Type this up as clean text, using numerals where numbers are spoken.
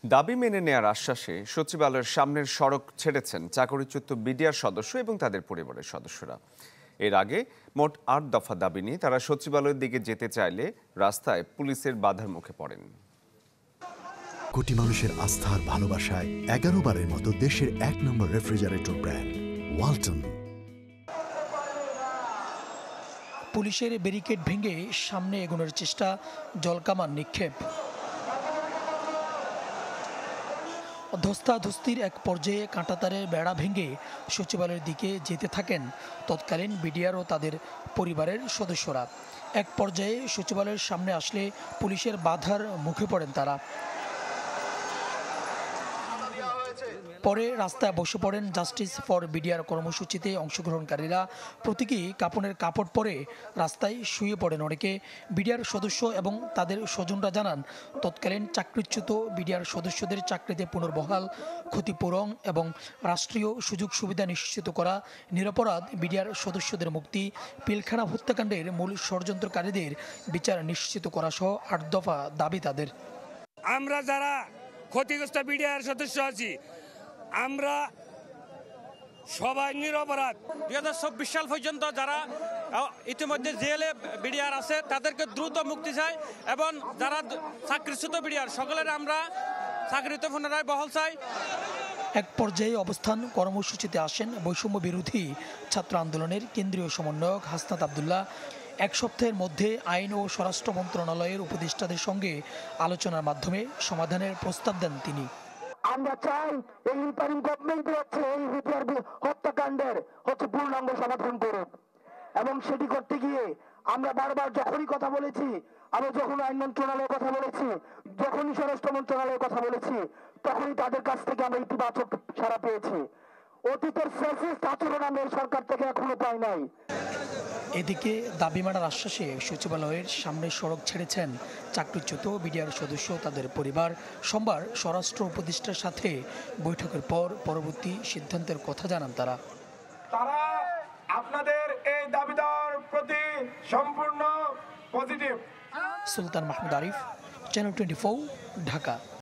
দাবি মেনে নেয়ার আশ্বাসে সচিবালয়ের সামনের সড়ক ছেড়েছেন চাকরিচ্যুত বিডিআর সদস্য এবং তাদের পরিবারের সদস্যরা। এর আগে মোট ৮ দফা দাবি নিয়ে তারা সচিবালয়ের দিকে যেতে চাইলে রাস্তায় পুলিশের বাধার মুখে পড়েন। কোটি মানুষের আস্থার ভালোবাসায় 11 বারের মতো দেশের 1 নম্বর রেফ্রিজারেটর ব্র্যান্ড ওয়ালটন। পুলিশের ব্যারিকেড ভেঙে সামনে এগোনোর চেষ্টা, জলকামান নিক্ষেপ। ধস্তাধস্তির এক পর্যায়ে কাঁটাতারের বেড়া ভেঙে সচিবালয়ের দিকে যেতে থাকেন তৎকালীন বিডিআর ও তাদের পরিবারের সদস্যরা। এক পর্যায়ে সচিবালয়ের সামনে আসলে পুলিশের বাধার মুখে পড়েন তারা। পরে রাস্তায় বসে পড়েন জাস্টিস ফর বিডিআর কর্মসূচিতে অংশগ্রহণকারীরা। প্রতীকী কাপড়ের কাপড় পরে রাস্তায় শুয়ে পড়েন অনেকে। বিডিআর সদস্য এবং তাদের স্বজনরা জানান, তৎকালীন চাকরিচ্যুত বিডিআর সদস্যদের চাকরিতে পুনর্বহাল, ক্ষতিপূরণ এবং রাষ্ট্রীয় সুযোগ সুবিধা নিশ্চিত করা, নিরপরাধ বিডিআর সদস্যদের মুক্তি, পিলখানা হত্যাকাণ্ডের মূল ষড়যন্ত্রকারীদের বিচার নিশ্চিত করা সহ ৮ দফা দাবি তাদের। আমরা যারা ক্ষতিগ্রস্ত বিডিআর সদস্য আছি, আমরা সবাই নিরপরাধ। 2024 সাল পর্যন্ত যারা ইতিমধ্যে জেলে বিডিআর আছে তাদেরকে দ্রুত মুক্তি চাই এবং যারা চাকরিচ্যুত বিডিআর সকলের আমরা চাকরিতে পুনরায় বহাল চাই। এক পর্যায়ে অবস্থান কর্মসূচিতে আসেন বৈষম্য বিরোধী ছাত্র আন্দোলনের কেন্দ্রীয় সমন্বয়ক হাসনাত আবদুল্লাহ। এক সপ্তাহের মধ্যে আইন ও স্বরাষ্ট্র মন্ত্রণালয়ের উপদেষ্টাদের সঙ্গে আলোচনার মাধ্যমে সমাধানের প্রস্তাব দেন তিনি। আমরা চাই এই ইন্টারিম গভর্নমেন্ট হচ্ছে এই বিডিআর হত্যাকাণ্ডের পূর্ণাঙ্গ সমাধান করুক, এবং সেটি করতে গিয়ে আমরা বারবার যখনই কথা বলেছি, আমরা যখন আইন মন্ত্রণালয়ের কথা বলেছি, যখনই স্বরাষ্ট্র মন্ত্রণালয়ের কথা বলেছি, তখনই তাদের কাছ থেকে আমরা ইতিবাচক সাড়া পেয়েছি। অতীতের ফ্যাসিস্ট আচরণ আমরা এই সরকার থেকে এখনো পাই নাই। এদিকে দাবি মানার আশ্বাসে সচিবালয়ের সামনে সড়ক ছেড়েছেন চাকরিচ্যুত বিডিআর সদস্য তাদের পরিবার। সোমবার স্বরাষ্ট্র উপদেষ্টার সাথে বৈঠকের পর পরবর্তী সিদ্ধান্তের কথা জানান তারা। আপনাদের এই দাবিদার প্রতি সম্পূর্ণ পজিটিভ। সুলতান মাহমুদ আরিফ, চ্যানেল 24, ঢাকা।